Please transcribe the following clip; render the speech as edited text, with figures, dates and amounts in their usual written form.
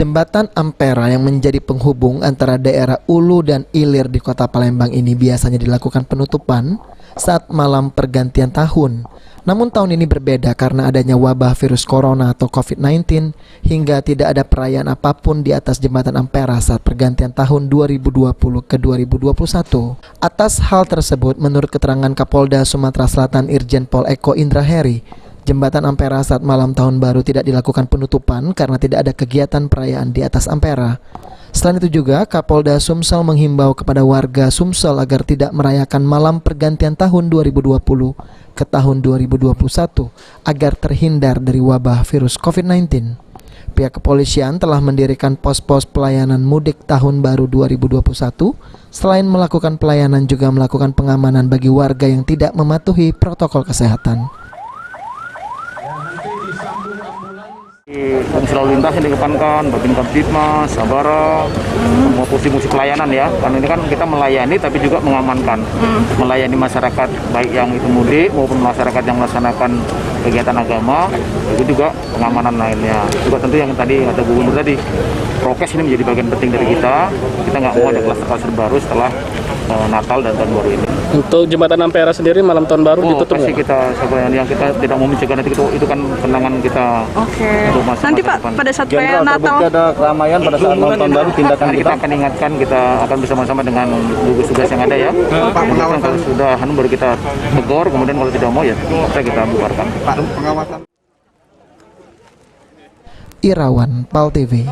Jembatan Ampera yang menjadi penghubung antara daerah Ulu dan Ilir di Kota Palembang ini biasanya dilakukan penutupan saat malam pergantian tahun. Namun tahun ini berbeda karena adanya wabah virus corona atau COVID-19 hingga tidak ada perayaan apapun di atas Jembatan Ampera saat pergantian tahun 2020 ke 2021. Atas hal tersebut, menurut keterangan Kapolda Sumatera Selatan Irjen Pol Eko Indraheri, Jembatan Ampera saat malam tahun baru tidak dilakukan penutupan karena tidak ada kegiatan perayaan di atas Ampera. Selain itu juga, Kapolda Sumsel menghimbau kepada warga Sumsel agar tidak merayakan malam pergantian tahun 2020 ke tahun 2021 agar terhindar dari wabah virus COVID-19. Pihak kepolisian telah mendirikan pos-pos pelayanan mudik tahun baru 2021. Selain melakukan pelayanan juga melakukan pengamanan bagi warga yang tidak mematuhi protokol kesehatan. Fungsi lalu lintas yang dikedepankan, Babin Kamtibmas, Sabara, semua fungsi pelayanan ya. Karena ini kan kita melayani tapi juga mengamankan, melayani masyarakat baik yang itu mudik maupun masyarakat yang melaksanakan kegiatan agama, itu juga pengamanan lainnya. Juga tentu yang tadi ada gubernur tadi, prokes ini menjadi bagian penting dari kita. Kita nggak mau ada kluster baru setelah Natal dan tahun baru ini. Untuk Jembatan Ampera sendiri malam tahun baru ditutup pasti kita sebenarnya yang kita tidak mau mencegah nanti itu kan kenangan kita. Oke. Nanti Pak depan. pada saat perayaan Natal ada keramaian pada saat malam tahun baru tindakan kita akan ingatkan, kita akan bersama-sama dengan gugus tugas yang ada ya. Kemudian kalau sudah baru kita tegur, kemudian kalau tidak mau ya kita bubarkan. Irawan, PAL TV.